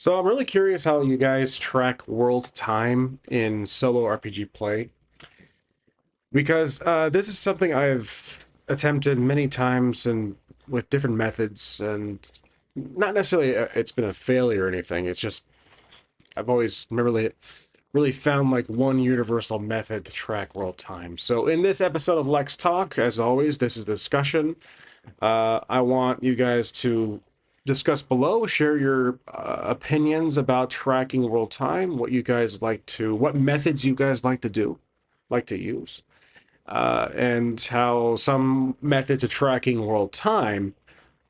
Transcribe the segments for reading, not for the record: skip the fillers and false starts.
So I'm really curious how you guys track world time in solo RPG play because this is something I've attempted many times and with different methods, and not necessarily it's been a failure or anything. It's just I've always really found like one universal method to track world time. So in this episode of Lex Talk, as always, this is the discussion. I want you guys to discuss below, share your opinions about tracking world time, what methods you guys like to use, and how some methods of tracking world time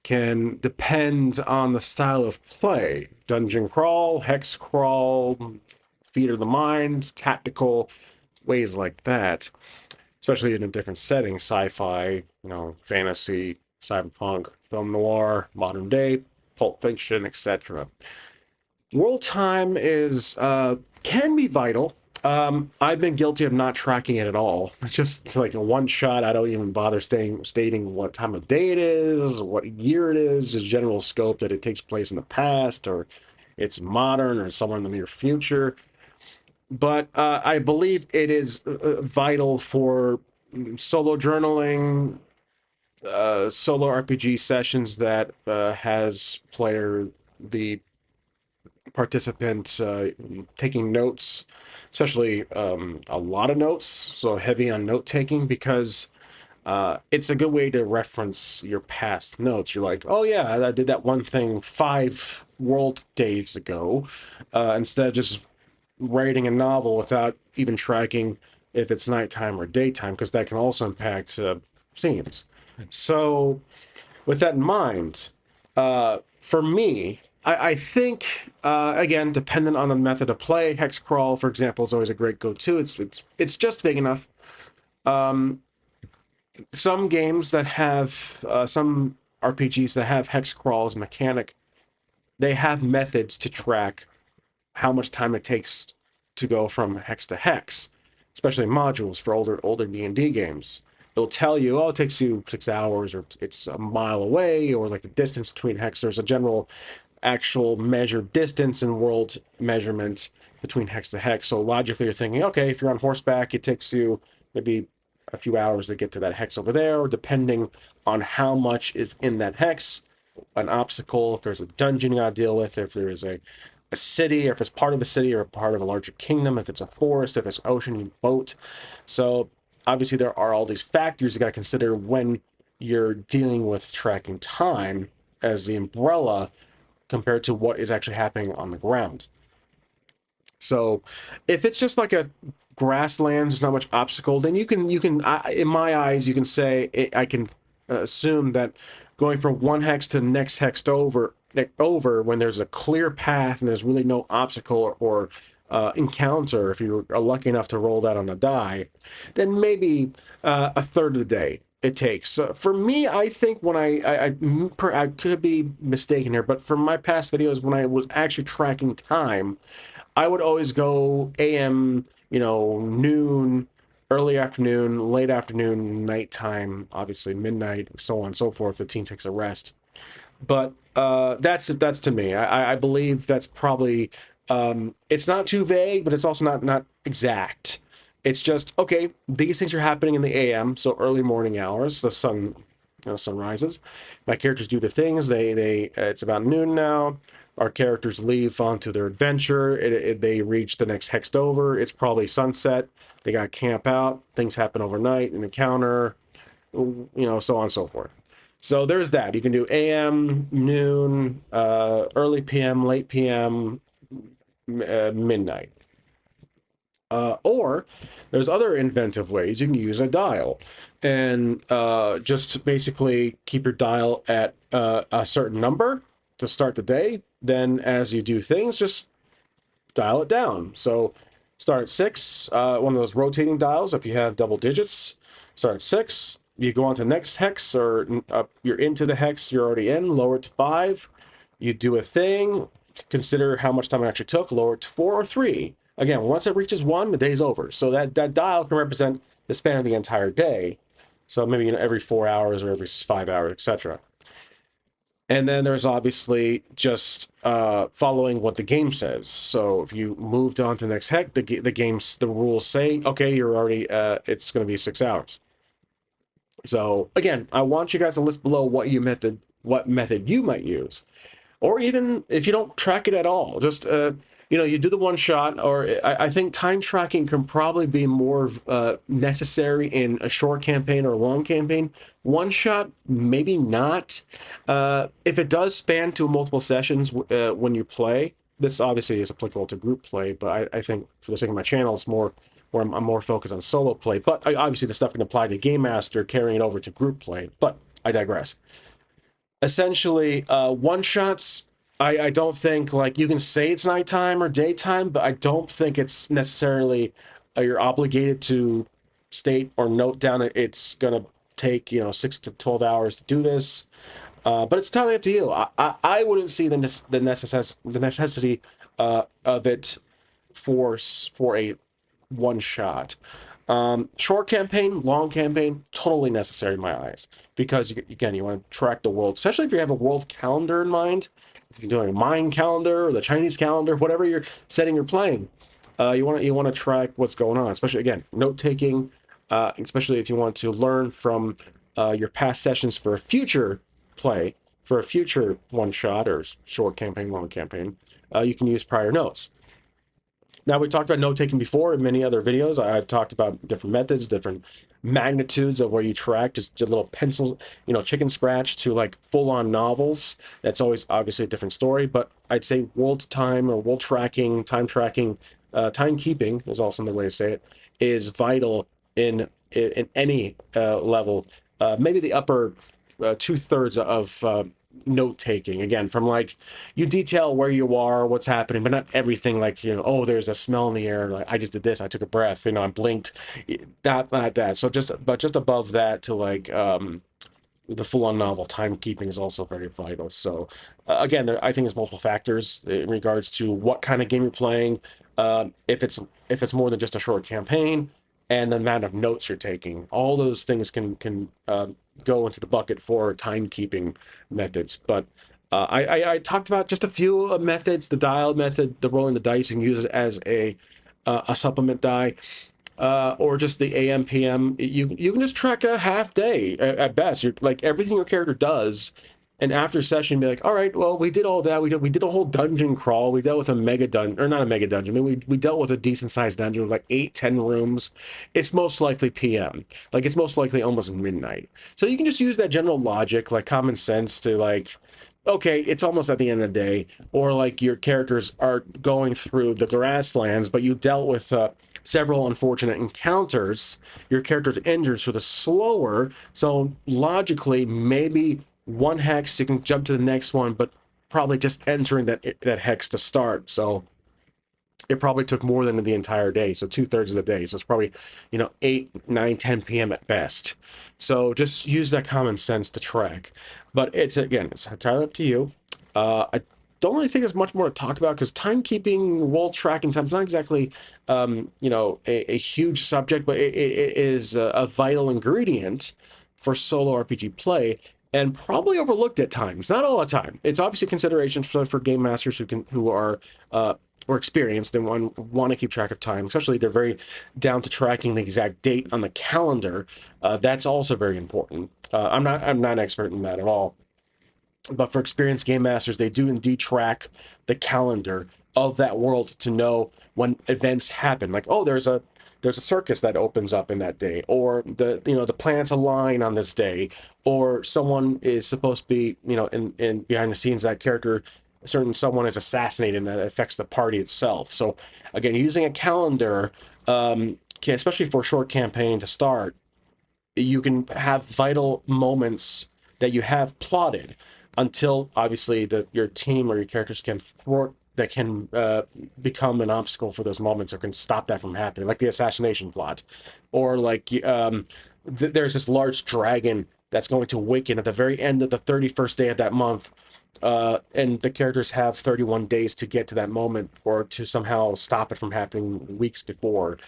can depend on the style of play. Dungeon crawl, hex crawl, theater of the mind, tactical, ways like that, especially in a different setting, sci-fi, fantasy, cyberpunk, film noir, modern day, pulp fiction, etc. World time is can be vital. I've been guilty of not tracking it at all. It's just like a one shot. I don't even bother stating what time of day it is, what year it is, just general scope that it takes place in the past or it's modern or somewhere in the near future. But I believe it is vital for solo journaling, solo RPG sessions that has the participant taking notes, especially a lot of notes, so heavy on note taking because it's a good way to reference your past notes. You're like, oh yeah, I did that one thing 5 world days ago, instead of just writing a novel without even tracking if it's nighttime or daytime, because that can also impact scenes. So, with that in mind, for me, I think again, dependent on the method of play, hex crawl, for example, is always a great go-to. It's just big enough. Um, some games that have some RPGs that have hex crawl as a mechanic, they have methods to track how much time it takes to go from hex to hex, especially modules for older D&D games. It'll tell you, oh, it takes you 6 hours, or it's a mile away, or like the distance between hex. There's a general actual measured distance and world measurement between hex to hex. So logically, you're thinking, okay, if you're on horseback, it takes you maybe a few hours to get to that hex over there, or depending on how much is in that hex, an obstacle, if there's a dungeon you gotta deal with, if there is a city, or if it's part of the city or part of a larger kingdom, if it's a forest, if it's ocean, you boat. So obviously there are all these factors you got to consider when you're dealing with tracking time as the umbrella compared to what is actually happening on the ground. So if it's just like a grasslands, there's not much obstacle, then in my eyes, you can say I can assume that going from one hex to the next hex over when there's a clear path and there's really no obstacle or encounter, if you are lucky enough to roll that on a die, then maybe a third of the day it takes. For me, I think when I could be mistaken here, but from my past videos when I was actually tracking time, I would always go AM, noon, early afternoon, late afternoon, nighttime, obviously midnight, so on and so forth. The team takes a rest. But that's to me. I believe that's probably it's not too vague, but it's also not exact. It's just okay. These things are happening in the AM, so early morning hours. The sun rises. My characters do the things. They it's about noon now. Our characters leave onto their adventure. They reach the next hex over. It's probably sunset. They got to camp out. Things happen overnight. An encounter. So on and so forth. So there's that. You can do AM, noon, early PM, late PM, midnight. Or there's other inventive ways. You can use a dial and just basically keep your dial at a certain number to start the day. Then as you do things, just dial it down. So start at 6, one of those rotating dials if you have double digits. Start at 6. You go on to the next hex, or you're into the hex you're already in, lower it to 5. You do a thing, consider how much time it actually took, lower it to 4 or 3. Again, once it reaches 1, the day's over. So that dial can represent the span of the entire day. So maybe every 4 hours or every 5 hours, etc. And then there's obviously just following what the game says. So if you moved on to the next hex, the rules say, okay, you're already it's going to be 6 hours. So again, I want you guys to list below what method you might use, or even if you don't track it at all, just you do the one shot. Or I think time tracking can probably be more necessary in a short campaign or a long campaign. One shot, maybe not. If it does span to multiple sessions when you play, this obviously is applicable to group play, but I think for the sake of my channel, it's more where I'm more focused on solo play. But obviously the stuff can apply to Game Master, carrying it over to group play. But I digress. Essentially, one shots, I don't think, like, you can say it's nighttime or daytime, but I don't think it's necessarily you're obligated to state or note down it's gonna take 6 to 12 hours to do this. But it's entirely up to you. I wouldn't see the necessity of it for a one shot. Short campaign, long campaign, totally necessary in my eyes, because again, you want to track the world, especially if you have a world calendar in mind. If you're doing a Mayan calendar or the Chinese calendar, whatever you're setting you're playing, you want to track what's going on. Especially again, note taking, especially if you want to learn from your past sessions for a future play, for a future one shot or short campaign, long campaign. You can use prior notes. Now, we talked about note taking before in many other videos. I've talked about different methods, different magnitudes of where you track, just a little pencil, chicken scratch to like full-on novels. That's always obviously a different story, but I'd say world time or world tracking, timekeeping is also another way to say it, is vital in any level. Maybe the upper 2/3 of note taking, again, from like you detail where you are, what's happening, but not everything. Like, oh, there's a smell in the air, like I just did this, I took a breath, I blinked. Not that. So just above that to like the full-on novel timekeeping is also very vital. So again, I think there's multiple factors in regards to what kind of game you're playing, if it's more than just a short campaign, and the amount of notes you're taking. All those things can go into the bucket for timekeeping methods. But I talked about just a few methods: the dial method, the rolling the dice, and use it as a supplement die, or just the AM PM. You can just track a half day at best. You're like everything your character does, and after session, be like, all right, well, we did all that. We did a whole dungeon crawl. We dealt with a mega dungeon, or not a mega dungeon. I mean, we dealt with a decent sized dungeon with like 8-10 rooms. It's most likely PM. Like, it's most likely almost midnight. So you can just use that general logic, like common sense, to like, okay, it's almost at the end of the day, or like your characters are going through the grasslands, but you dealt with several unfortunate encounters. Your character's injured, so the slower. So logically, maybe one hex, you can jump to the next one, but probably just entering that hex to start. So it probably took more than the entire day, so 2/3 of the day. So it's probably 8, 9, 10 p.m. at best. So just use that common sense to track. But it's entirely up to you. I don't really think there's much more to talk about, because timekeeping, world tracking time is not exactly a huge subject, but it is a vital ingredient for solo RPG play, and probably overlooked at times. Not all the time. It's obviously consideration for game masters who are or experienced and want to keep track of time. Especially, they're very down to tracking the exact date on the calendar. That's also very important. I'm not an expert in that at all, but for experienced game masters, they do indeed track the calendar of that world to know when events happen. Like, oh, there's a circus that opens up in that day, or the planets align on this day, or someone is supposed to be in behind the scenes, that character, someone is assassinated, and that affects the party itself. So again, using a calendar, especially for a short campaign to start, you can have vital moments that you have plotted, until obviously your team or your characters can thwart that, can become an obstacle for those moments, or can stop that from happening, like the assassination plot, or like there's this large dragon that's going to awaken at the very end of the 31st day of that month, and the characters have 31 days to get to that moment, or to somehow stop it from happening weeks before,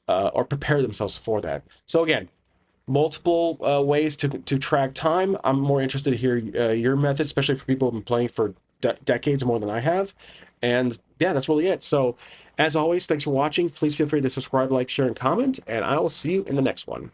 or prepare themselves for that. So again, multiple ways to track time. I'm more interested to hear your method, especially for people who've been playing for decades more than I have. And yeah, that's really it. So as always, thanks for watching. Please feel free to subscribe, like, share, and comment, and I will see you in the next one.